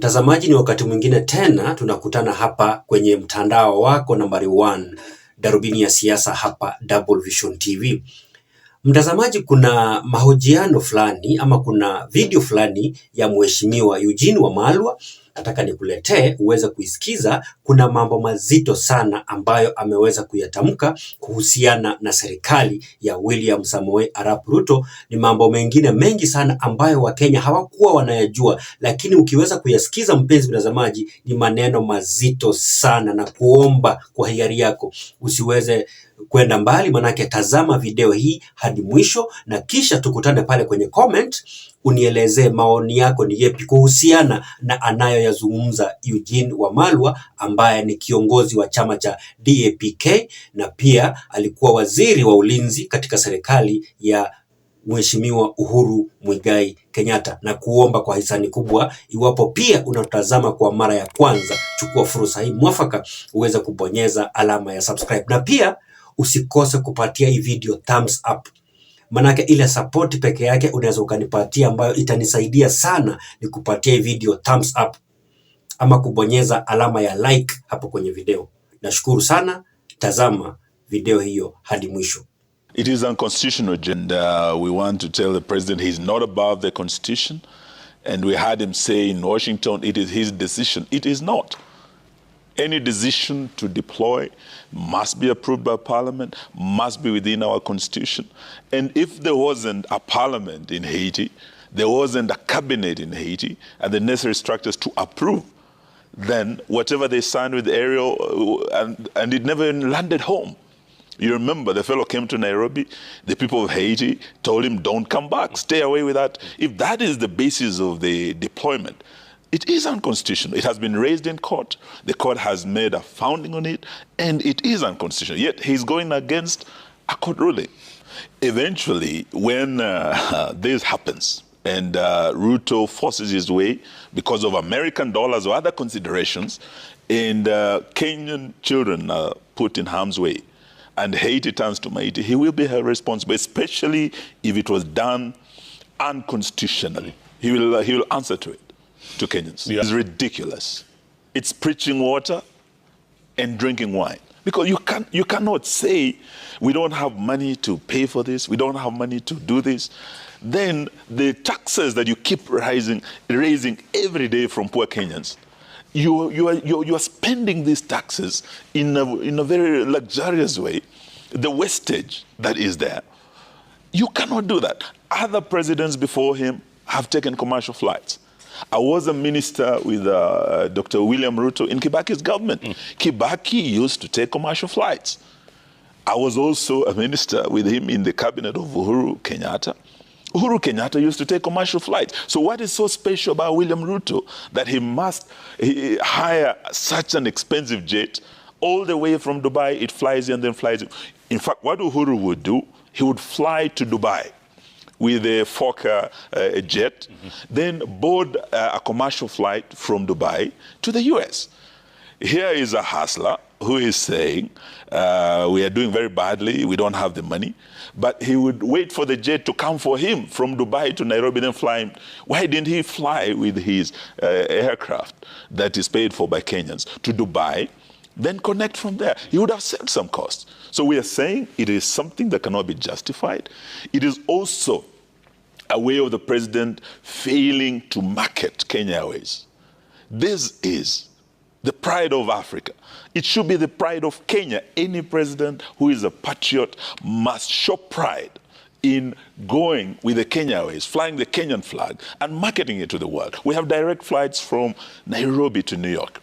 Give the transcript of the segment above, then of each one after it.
Mtazamaji, ni wakati mwingine tena tunakutana hapa kwenye mtandao wako nambari 1, darubini ya siasa hapa Double Vision TV. Mtazamaji, kuna mahojiano fulani ama kuna video fulani ya mheshimiwa Eugene Wamalwa nataka nikuletee uweze kuisikiza. Kuna mambo mazito sana ambayo ameweza kuyatamka kuhusiana na serikali ya William Samoei Arap Ruto. Ni mambo mengine mengi sana ambayo Wakenya hawakuwa wanayajua, lakini ukiweza kuyasikiza, mpenzi mtazamaji, ni maneno mazito sana, na kuomba kwa hiari yako usiweze kwenda mbali, manake tazama video hii hadi mwisho, na kisha tukutane pale kwenye comment unielezee maoni yako ni yepi kuhusiana na anayoyazungumza Eugene Wamalwa, ambaye ni kiongozi wa chama cha DAP-K na pia alikuwa waziri wa ulinzi katika serikali ya Mheshimiwa Uhuru Muigai Kenyatta. Na kuomba kwa hisani kubwa, iwapo pia unatazama kwa mara ya kwanza, chukua fursa hii mwafaka uweze kubonyeza alama ya subscribe, na pia usikose kupatia hii video thumbs up, manake ile support peke yake unaweza ukanipatia ambayo itanisaidia sana ni kupatia hii video thumbs up ama kubonyeza alama ya like hapo kwenye video. Nashukuru sana, tazama video hiyo hadi mwisho. It is unconstitutional, and we want to tell the president he's not above the constitution. And we had him say in Washington, it is his decision. It is not. Any decision to deploy must be approved by Parliament, must be within our constitution. And if there wasn't a parliament in Haiti, there wasn't a cabinet in Haiti, and the necessary structures to approve, then whatever they signed with Ariel, and it never landed home. You remember the fellow came to Nairobi, the people of Haiti told him, don't come back, stay away with that. If that is the basis of the deployment, it is unconstitutional. It has been raised in court. The court has made a finding on it, and it is unconstitutional. Yet he's going against a court ruling. Eventually, when this happens, and Ruto forces his way because of American dollars or other considerations, and Kenyan children are put in harm's way, and Haiti turns to Haiti, he will be held responsible, especially if it was done unconstitutionally. He will answer to it, to Kenyans. Yeah. It's ridiculous. It's preaching water and drinking wine. Because you cannot say, we don't have money to pay for this, we don't have money to do this. Then the taxes that you keep raising every day from poor Kenyans, you are spending these taxes in a very luxurious way. The wastage that is there, you cannot do that. Other presidents before him have taken commercial flights. I was a minister with Dr. William Ruto in Kibaki's government. Kibaki used to take commercial flights. I was also a minister with him in the cabinet of Uhuru Kenyatta. Uhuru Kenyatta used to take commercial flights. So what is so special about William Ruto that he must hire such an expensive jet all the way from Dubai? It flies in and then flies in. In fact, what Uhuru would do, he would fly to Dubai with a Fokker jet, then board a commercial flight from Dubai to the US. Here is a hustler who is saying, we are doing very badly, we don't have the money, but he would wait for the jet to come for him from Dubai to Nairobi, then fly him. Why didn't he fly with his aircraft that is paid for by Kenyans to Dubai, then connect from there? He would have saved some costs. So we are saying it is something that cannot be justified. It is also a way of the president failing to market Kenya Airways. This is the pride of Africa. It should be the pride of Kenya. Any president who is a patriot must show pride in going with the Kenya Airways, flying the Kenyan flag and marketing it to the world. We have direct flights from Nairobi to New York.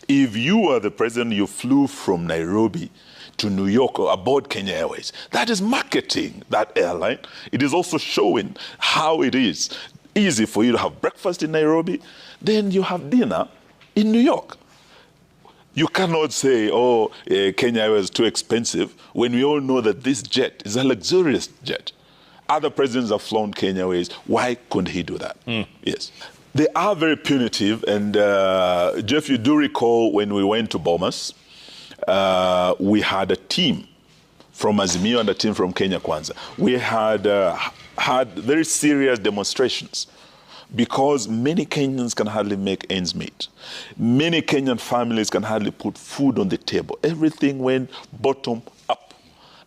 If you are the president, you flew from Nairobi to New York or aboard Kenya Airways, that is marketing that airline. It is also showing how it is easy for you to have breakfast in Nairobi, then you have dinner in New York. You cannot say, oh, Kenya Airways is too expensive, when we all know that this jet is a luxurious jet. Other presidents have flown Kenya Airways. Why couldn't he do that? Yes. They are very punitive, and Jeff, you do recall when we went to Bomas, we had a team from Azimio and a team from Kenya Kwanza. We had had very serious demonstrations because many Kenyans can hardly make ends meet. Many Kenyan families can hardly put food on the table. Everything went bottom up,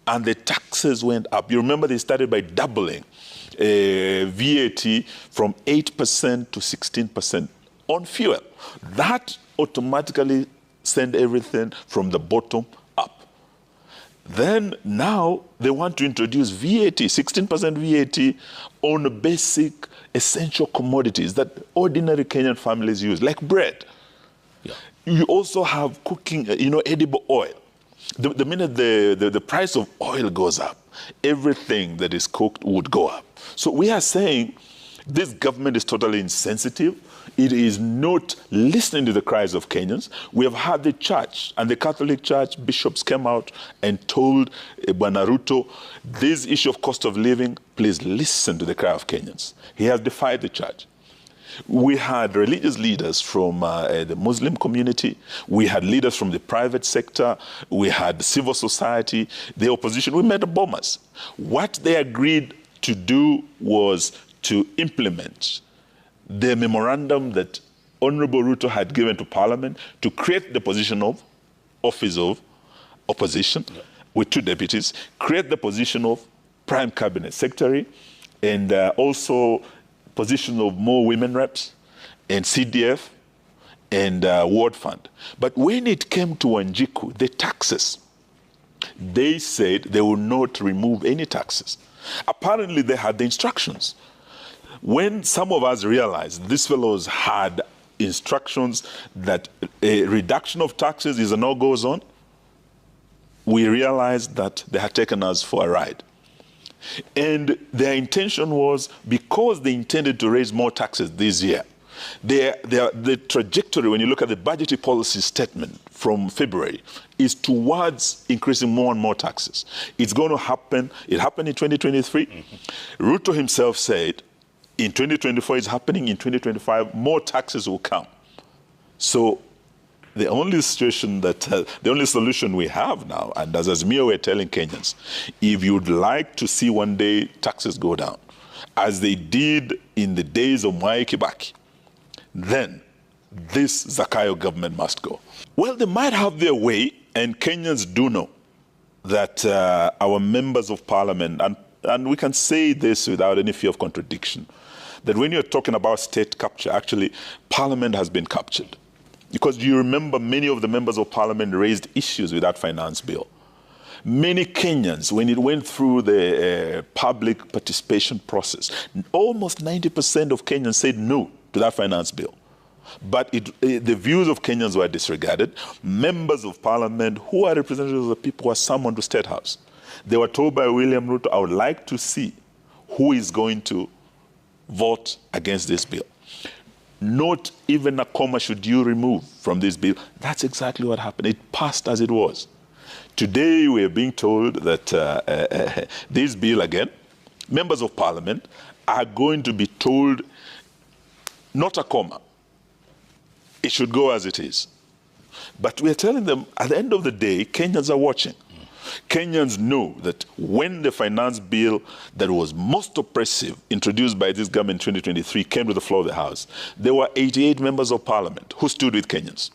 and the taxes went up. You remember they started by doubling VAT from 8% to 16% on fuel. That automatically sent everything from the bottom up. Then now they want to introduce VAT, 16% VAT on basic essential commodities that ordinary Kenyan families use, like bread. Yeah. You also have cooking, edible oil. The minute the price of oil goes up, everything that is cooked would go up. So we are saying this government is totally insensitive. It is not listening to the cries of Kenyans. We have had the church and the Catholic Church bishops came out and told Bwana Ruto, this issue of cost of living, please listen to the cry of Kenyans. He has defied the church. We had religious leaders from the Muslim community. We had leaders from the private sector. We had civil society, the opposition. We met the bombers. What they agreed to do was to implement the memorandum that Honorable Ruto had given to Parliament to create the position of Office of Opposition with 2 deputies, create the position of Prime Cabinet Secretary, and also position of more women reps and CDF and Ward Fund. But when it came to Wanjiku, the taxes, they said they will not remove any taxes. Apparently, they had the instructions. When some of us realized these fellows had instructions that a reduction of taxes is a no-go zone, we realized that they had taken us for a ride. And their intention was, because they intended to raise more taxes this year, the trajectory, when you look at the budgetary policy statement from February, is towards increasing more and more taxes. It's going to happen. It happened in 2023. Mm-hmm. Ruto himself said, in 2024 it's happening, in 2025 more taxes will come. So the only situation that, the only solution we have now, and as Azimio we're telling Kenyans, if you'd like to see one day taxes go down, as they did in the days of Mwai Kibaki, then this Zakayo government must go. Well, they might have their way, and Kenyans do know that our members of parliament, and we can say this without any fear of contradiction, that when you're talking about state capture, actually, parliament has been captured. Because you remember many of the members of parliament raised issues with that finance bill. Many Kenyans, when it went through the public participation process, almost 90% of Kenyans said no to that finance bill. But the views of Kenyans were disregarded. Members of parliament who are representatives of the people were summoned to State House. They were told by William Ruto, I would like to see who is going to vote against this bill. Not even a comma should you remove from this bill. That's exactly what happened. It passed as it was. Today we are being told that this bill again, members of parliament are going to be told not a comma. It should go as it is. But we are telling them at the end of the day, Kenyans are watching. Kenyans know that when the finance bill that was most oppressive introduced by this government in 2023 came to the floor of the House, there were 88 members of parliament who stood with Kenyans.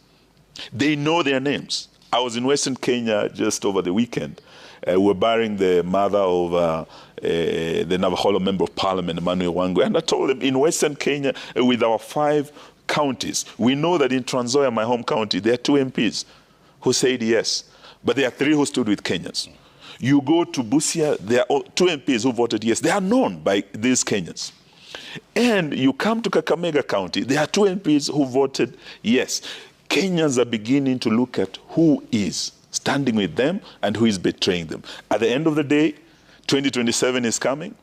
They know their names. I was in Western Kenya just over the weekend. We're burying the mother of the Navajo member of parliament, Emmanuel Wangwe, and I told them in Western Kenya, with our 5 counties, we know that in Trans Nzoia, my home county, there are 2 MPs who said yes. But there are 3 who stood with Kenyans. You go to Busia, there are 2 MPs who voted yes. They are known by these Kenyans. And you come to Kakamega County, there are 2 MPs who voted yes. Kenyans are beginning to look at who is standing with them and who is betraying them. At the end of the day, 2027 is coming.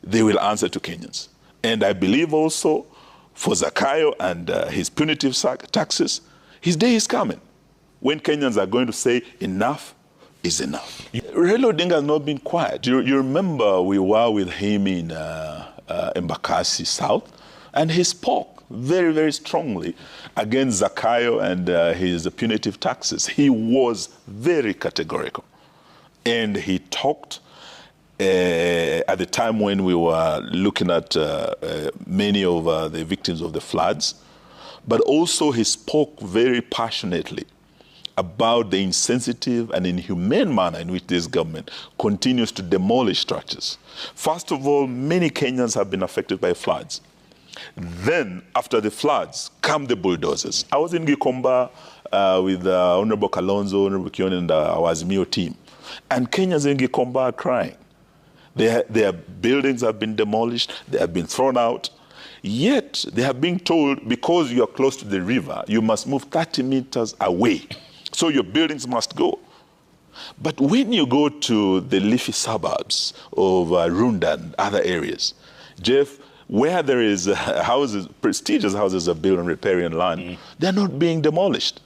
They will answer to Kenyans. And I believe also for Zakayo and his punitive taxes, his day is coming, when Kenyans are going to say enough is enough. Raila Odinga has not been quiet. You remember we were with him in Embakasi South, and he spoke very, very strongly against Zakayo and his punitive taxes. He was very categorical. And he talked at the time when we were looking at many of the victims of the floods, but also he spoke very passionately about the insensitive and inhumane manner in which this government continues to demolish structures. First of all, many Kenyans have been affected by floods. Then, after the floods, come the bulldozers. I was in Gikomba with Honorable Kalonzo, Honorable Kion, and our Azimio team. And Kenyans in Gikomba are crying. Their buildings have been demolished, they have been thrown out. Yet, they have been told, because you are close to the river, you must move 30 meters away. So your buildings must go. But when you go to the leafy suburbs of Runda and other areas, Jeff, where there is houses, prestigious houses are built on riparian land, they're not being demolished.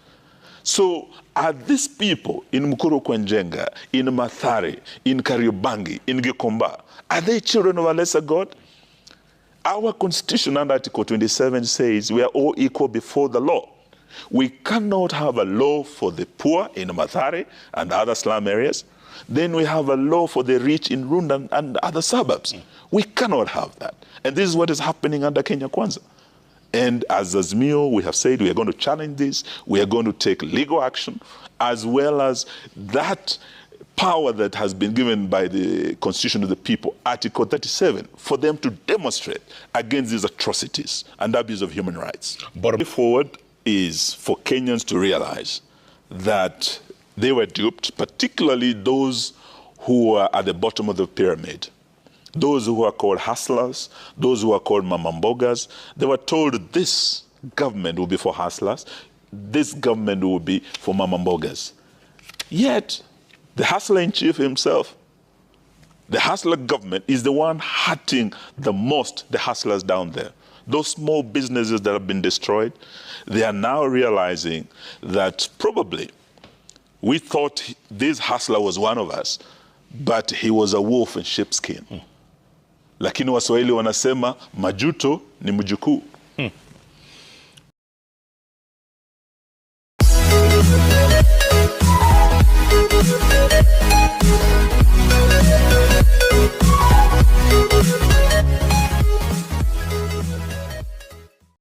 So are these people in Mukuru Kwenjenga, in Mathare, in Kariobangi, in Gikomba, are they children of a lesser God? Our constitution under Article 27 says we are all equal before the law. We cannot have a law for the poor in Mathare and other slum areas. Then we have a law for the rich in Runda and other suburbs. We cannot have that. And this is what is happening under Kenya Kwanza. And as Azimio, we have said we are going to challenge this. We are going to take legal action, as well as that power that has been given by the Constitution of the People, Article 37, for them to demonstrate against these atrocities and abuse of human rights. But the way forward is for Kenyans to realize that they were duped, particularly those who are at the bottom of the pyramid. Those who are called hustlers, those who are called mamambogas. They were told this government will be for hustlers, this government will be for mamambogas. Yet, the hustler-in-chief himself, the hustler government, is the one hurting the most the hustlers down there. Those small businesses that have been destroyed, they are now realizing that probably we thought this hustler was one of us, but he was a wolf in sheepskin. Lakini Waswahili wanasema majuto ni mjukuu.